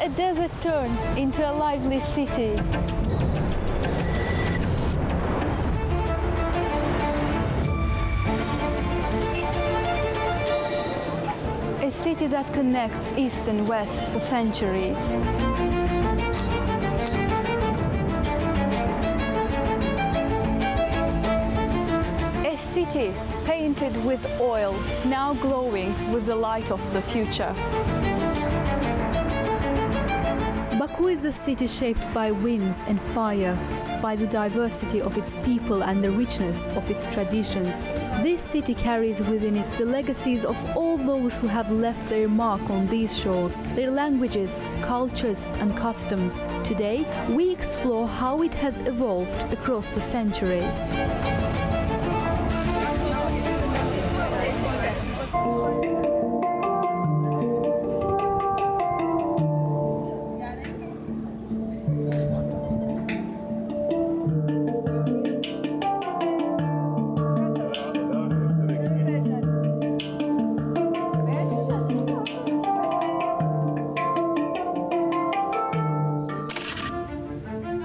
a desert turn into a lively city. A city that connects East and West for centuries. A city painted with oil, now glowing with the light of the future. Baku is a city shaped by winds and fire, by the diversity of its people and the richness of its traditions. This city carries within it the legacies of all those who have left their mark on these shores, their languages, cultures and customs. Today, we explore how it has evolved across the centuries.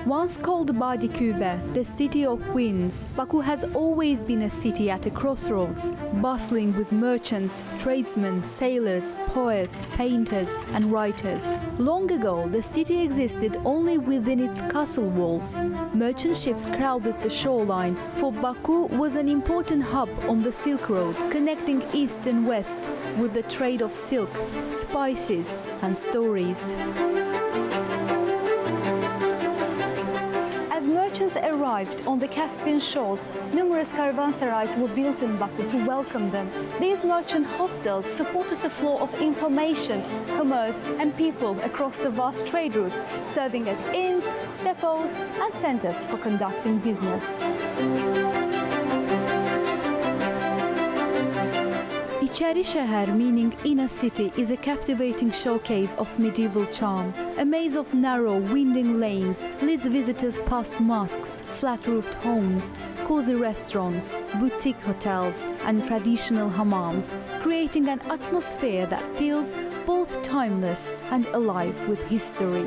Once called Badikube, the city of winds, Baku has always been a city at a crossroads, bustling with merchants, tradesmen, sailors, poets, painters and writers. Long ago, the city existed only within its castle walls. Merchant ships crowded the shoreline, for Baku was an important hub on the Silk Road, connecting east and west with the trade of silk, spices and stories. As merchants arrived on the Caspian shores, numerous caravanserais were built in Baku to welcome them. These merchant hostels supported the flow of information, commerce and people across the vast trade routes, serving as inns, depots and centers for conducting business. İçeri şehir, meaning inner city, is a captivating showcase of medieval charm. A maze of narrow, winding lanes leads visitors past mosques, flat-roofed homes, cozy restaurants, boutique hotels and traditional hammams, creating an atmosphere that feels both timeless and alive with history.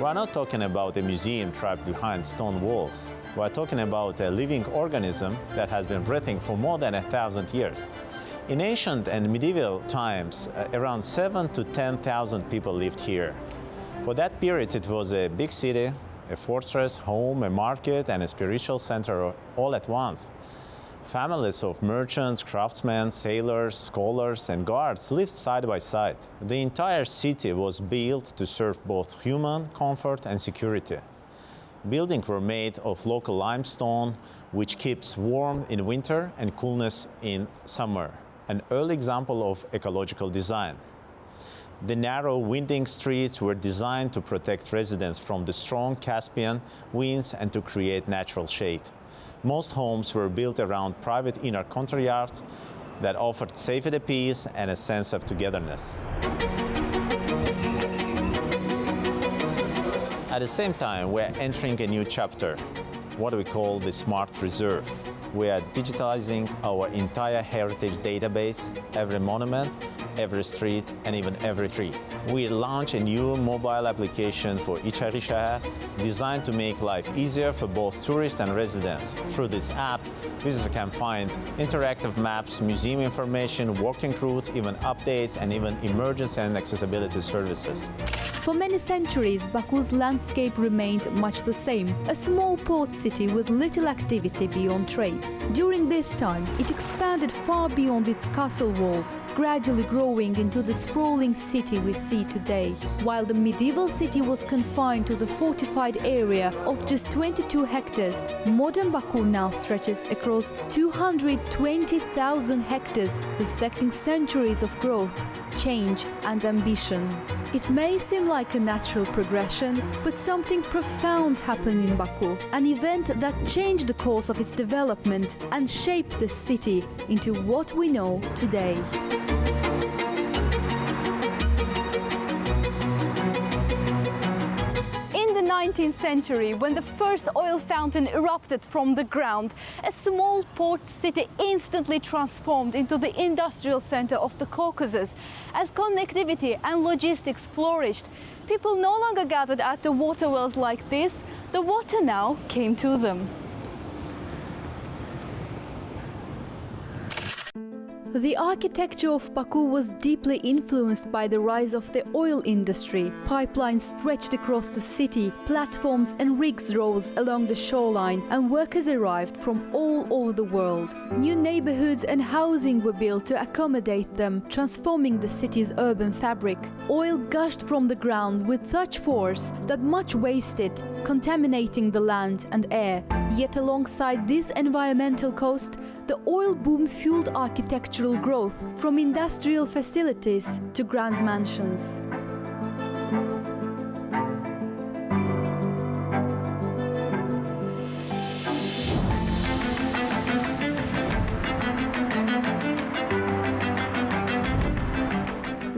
We're not talking about a museum trapped behind stone walls. We're talking about a living organism that has been breathing for more than 1,000 years. In ancient and medieval times, around 7,000 to 10,000 people lived here. For that period, it was a big city, a fortress, home, a market, and a spiritual center all at once. Families of merchants, craftsmen, sailors, scholars, and guards lived side by side. The entire city was built to serve both human comfort and security. Buildings were made of local limestone, which keeps warm in winter and coolness in summer, an early example of ecological design. The narrow, winding streets were designed to protect residents from the strong Caspian winds and to create natural shade. Most homes were built around private inner courtyards that offered safety, peace, and a sense of togetherness. At the same time, we're entering a new chapter, what we call the Smart Reserve. We are digitizing our entire heritage database, every monument, every street, and even every tree. We launched a new mobile application for İçeri şehir, designed to make life easier for both tourists and residents. Through this app, visitors can find interactive maps, museum information, walking routes, even updates, and even emergency and accessibility services. For many centuries, Baku's landscape remained much the same, a small port city with little activity beyond trade. During this time, it expanded far beyond its castle walls, gradually growing into the sprawling city we see today. While the medieval city was confined to the fortified area of just 22 hectares, modern Baku now stretches across 220,000 hectares, reflecting centuries of growth, change and ambition. It may seem like a natural progression, but something profound happened in Baku, an event that changed the course of its development and shaped the city into what we know today. 19th century, when the first oil fountain erupted from the ground, a small port city instantly transformed into the industrial center of the Caucasus. As connectivity and logistics flourished, people no longer gathered at the water wells like this. The water now came to them. The architecture of Baku was deeply influenced by the rise of the oil industry. Pipelines stretched across the city, platforms and rigs rose along the shoreline, and workers arrived from all over the world. New neighborhoods and housing were built to accommodate them, transforming the city's urban fabric. Oil gushed from the ground with such force that much wasted, contaminating the land and air. Yet alongside this environmental cost, the oil boom fueled architectural growth, from industrial facilities to grand mansions.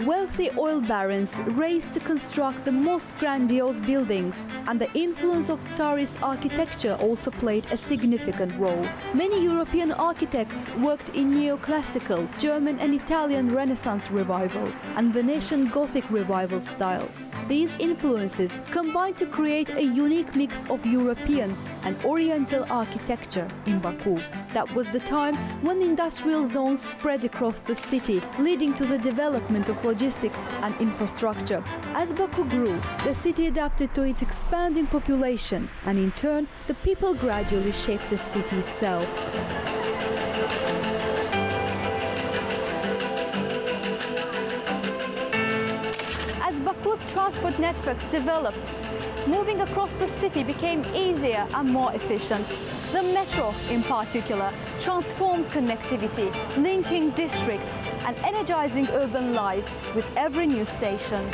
Wealthy oil barons raced to construct the most grandiose buildings, and the influence of Tsarist architecture also played a significant role. Many European architects worked in neoclassical, German and Italian Renaissance revival, and Venetian Gothic revival styles. These influences combined to create a unique mix of European and Oriental architecture in Baku. That was the time when industrial zones spread across the city, leading to the development of logistics and infrastructure. As Baku grew, the city adapted to its expanding population, and in turn, the people gradually shaped the city itself. As Baku's transport networks developed, moving across the city became easier and more efficient. The metro, in particular, transformed connectivity, linking districts and energizing urban life with every new station.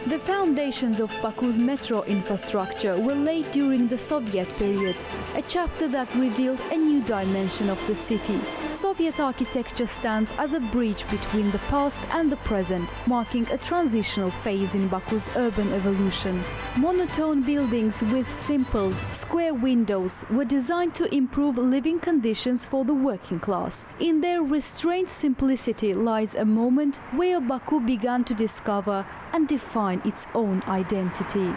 The foundations of Baku's metro infrastructure were laid during the Soviet period, a chapter that revealed a new dimension of the city. Soviet architecture stands as a bridge between the past and the present, marking a transitional phase in Baku's urban evolution. Monotone buildings with simple, square windows were designed to improve living conditions for the working class. In their restrained simplicity lies a moment where Baku began to discover and define its own identity.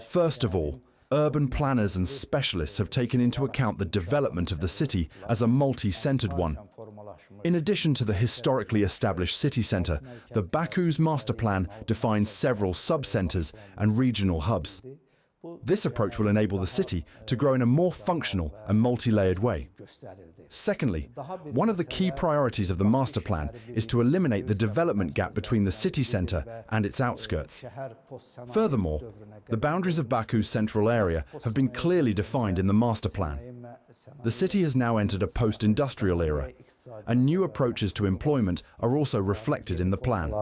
First of all, urban planners and specialists have taken into account the development of the city as a multi-centered one. In addition to the historically established city centre, the Baku's master plan defines several sub-centres and regional hubs. This approach will enable the city to grow in a more functional and multi-layered way. Secondly, one of the key priorities of the master plan is to eliminate the development gap between the city centre and its outskirts. Furthermore, the boundaries of Baku's central area have been clearly defined in the master plan. The city has now entered a post-industrial era, and new approaches to employment are also reflected in the plan.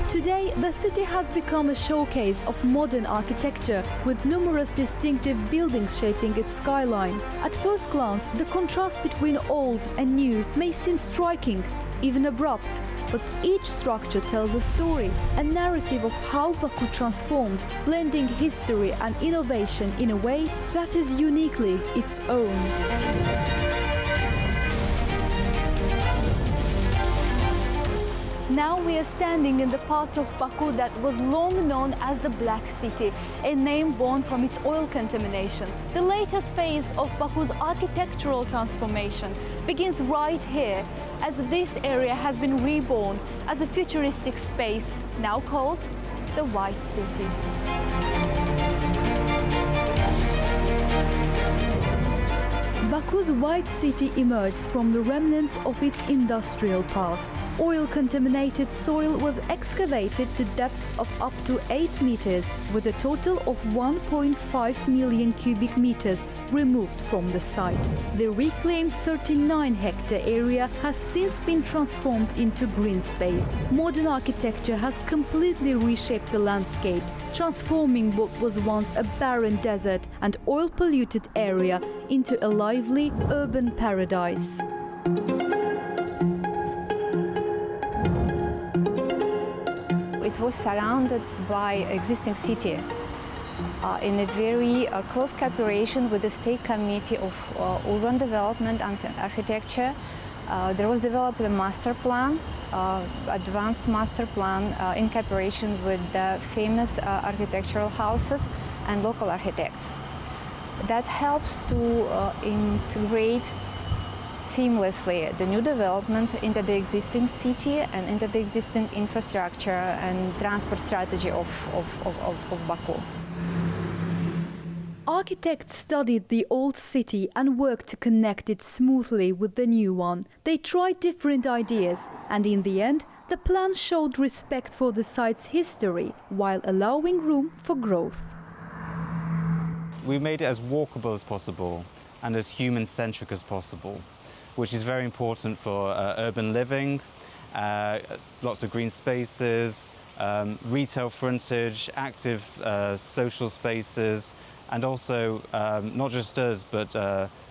Today, the city has become a showcase of modern architecture, with numerous distinctive buildings shaping its skyline. At first glance, the contrast between old and new may seem striking, even abrupt, but each structure tells a story, a narrative of how Baku transformed, blending history and innovation in a way that is uniquely its own. Now we are standing in the part of Baku that was long known as the Black City, a name born from its oil contamination. The latest phase of Baku's architectural transformation begins right here, as this area has been reborn as a futuristic space, now called the White City. Baku's White City emerged from the remnants of its industrial past. Oil-contaminated soil was excavated to depths of up to 8 meters, with a total of 1.5 million cubic meters removed from the site. The reclaimed 39-hectare area has since been transformed into green space. Modern architecture has completely reshaped the landscape, transforming what was once a barren desert and oil-polluted area into a lively urban paradise. It was surrounded by existing city in a very close cooperation with the State Committee of Urban Development and Architecture. There was developed a master plan, advanced master plan in cooperation with the famous architectural houses and local architects. That helps to integrate seamlessly the new development into the existing city and into the existing infrastructure and transport strategy of Baku. Architects studied the old city and worked to connect it smoothly with the new one. They tried different ideas, and in the end, the plan showed respect for the site's history while allowing room for growth. We made it as walkable as possible and as human-centric as possible, which is very important for urban living, lots of green spaces, retail frontage, active social spaces, and also not just us, but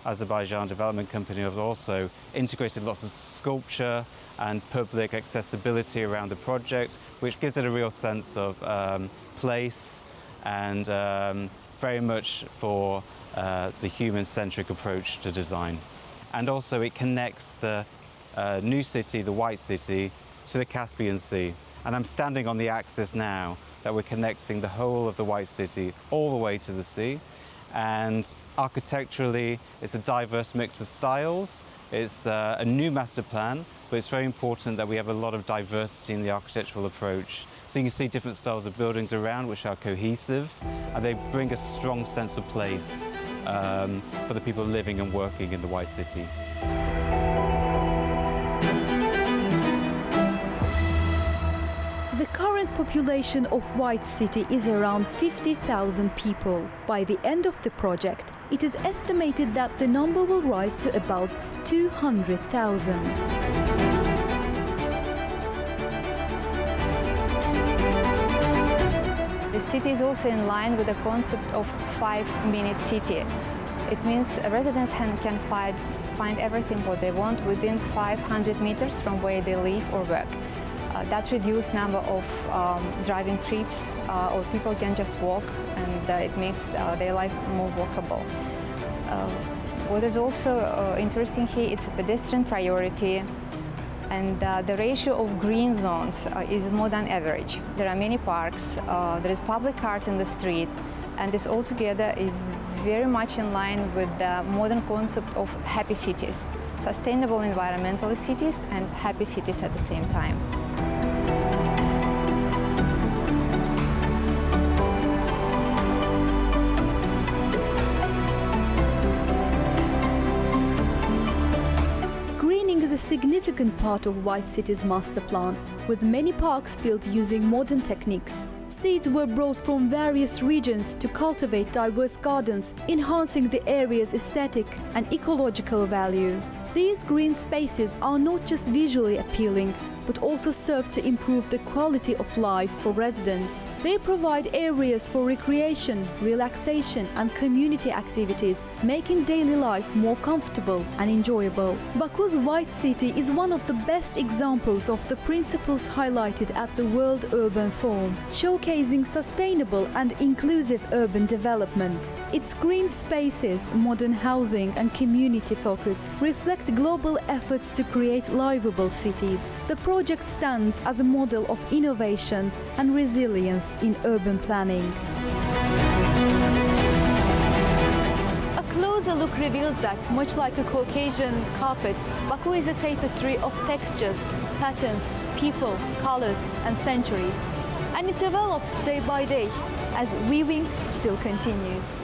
Azerbaijan Development Company have also integrated lots of sculpture and public accessibility around the project, which gives it a real sense of place and very much for the human-centric approach to design. And also it connects the new city, the White City, to the Caspian Sea. And I'm standing on the axis now that we're connecting the whole of the White City all the way to the sea. And architecturally, it's a diverse mix of styles. It's a new master plan, but it's very important that we have a lot of diversity in the architectural approach. So you can see different styles of buildings around which are cohesive, and they bring a strong sense of place for the people living and working in the White City. The current population of White City is around 50,000 people. By the end of the project, it is estimated that the number will rise to about 200,000. The city is also in line with the concept of 5-minute city. It means residents can find everything what they want within 500 meters from where they live or work. That reduces number of driving trips, or people can just walk, and it makes their life more walkable. What is also interesting here, it's a pedestrian priority, and the ratio of green zones is more than average. There are many parks, there is public art in the street, and this altogether is very much in line with the modern concept of happy cities, sustainable environmental cities and happy cities at the same time. Is a significant part of White City's master plan, with many parks built using modern techniques. Seeds were brought from various regions to cultivate diverse gardens, enhancing the area's aesthetic and ecological value. These green spaces are not just visually appealing, but also serve to improve the quality of life for residents. They provide areas for recreation, relaxation and community activities, making daily life more comfortable and enjoyable. Baku's White City is one of the best examples of the principles highlighted at the World Urban Forum, showcasing sustainable and inclusive urban development. Its green spaces, modern housing and community focus reflect global efforts to create livable cities. The project stands as a model of innovation and resilience in urban planning. A closer look reveals that, much like a Caucasian carpet, Baku is a tapestry of textures, patterns, people, colors and centuries. And it develops day by day as weaving still continues.